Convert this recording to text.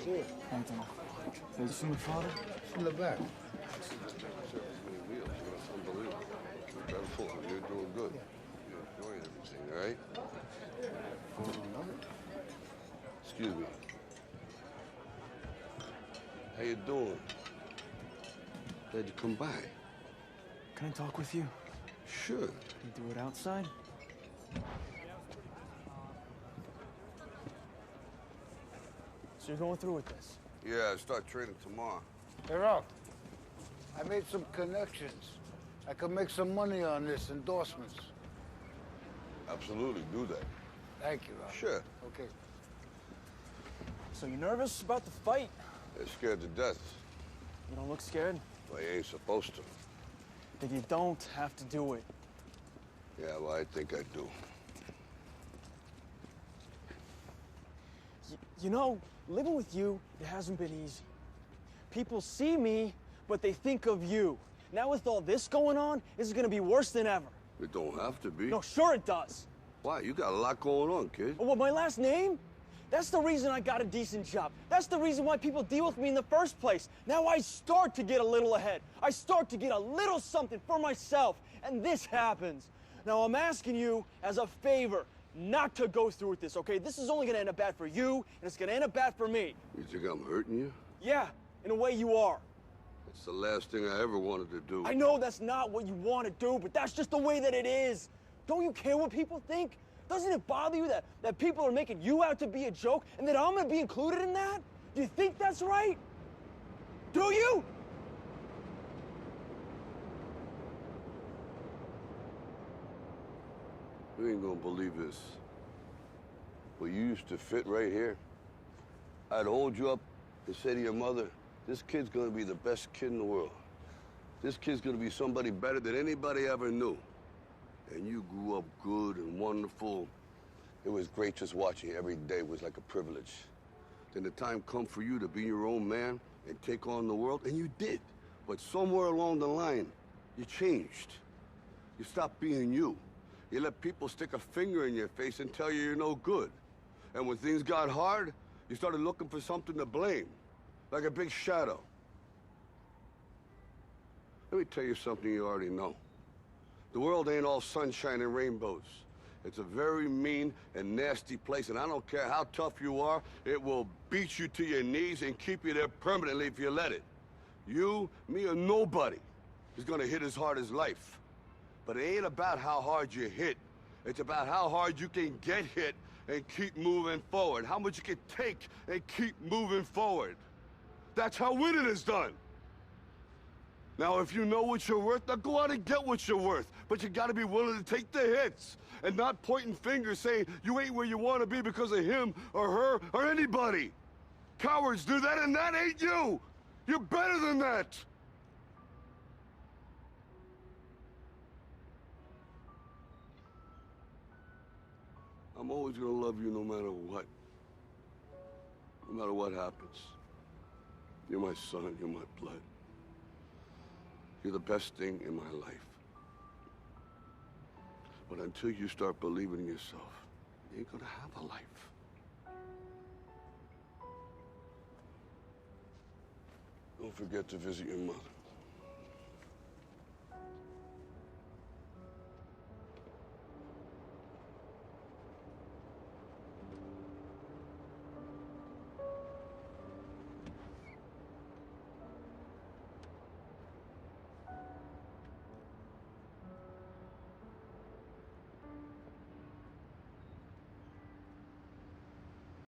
Sure. Anthony, is this from your father? It's in the back. Unbelievable. Incredible. You're doing good. You're enjoying everything, all right? Excuse me. How you doing? Glad you come by. Can I talk with you? Sure. Can we do it outside? So you're going through with this? Yeah, I start training tomorrow. Hey, Ralph, I made some connections. I could make some money on this, endorsements. Absolutely, do that. Thank you, Ralph. Sure. Okay. So you're nervous about the fight? They're scared to death. You don't look scared? Well, you ain't supposed to. Then you don't have to do it. Yeah, well, I think I do. You know, living with you, it hasn't been easy. People see me, but they think of you. Now with all this going on, this is gonna be worse than ever. It don't have to be. No, sure it does. Why? You got a lot going on, kid. Well, my last name? That's the reason I got a decent job. That's the reason why people deal with me in the first place. Now I start to get a little ahead. I start to get a little something for myself, and this happens. Now I'm asking you as a favor not to go through with this, okay? This is only gonna end up bad for you, and it's gonna end up bad for me. You think I'm hurting you? Yeah, in a way you are. It's the last thing I ever wanted to do. I know that's not what you want to do, but that's just the way that it is. Don't you care what people think? Doesn't it bother you that people are making you out to be a joke and that I'm gonna be included in that? Do you think that's right? Do you? You ain't gonna believe this. But you used to fit right here. I'd hold you up and say to your mother, this kid's gonna be the best kid in the world. This kid's gonna be somebody better than anybody ever knew. And you grew up good and wonderful. It was great just watching you every day. It was like a privilege. Then the time come for you to be your own man and take on the world, and you did. But somewhere along the line, you changed. You stopped being you. You let people stick a finger in your face and tell you you're no good. And when things got hard, you started looking for something to blame, like a big shadow. Let me tell you something you already know. The world ain't all sunshine and rainbows. It's a very mean and nasty place, and I don't care how tough you are, it will beat you to your knees and keep you there permanently if you let it. You, me, or nobody is gonna hit as hard as life. But it ain't about how hard you hit. It's about how hard you can get hit and keep moving forward. How much you can take and keep moving forward. That's how winning is done. Now, if you know what you're worth, now go out and get what you're worth. But you gotta be willing to take the hits and not pointing fingers saying you ain't where you wanna be because of him or her or anybody. Cowards do that, and that ain't you. You're better than that. I'm always gonna love you no matter what. No matter what happens. You're my son, you're my blood. You're the best thing in my life. But until you start believing in yourself, you ain't gonna have a life. Don't forget to visit your mother.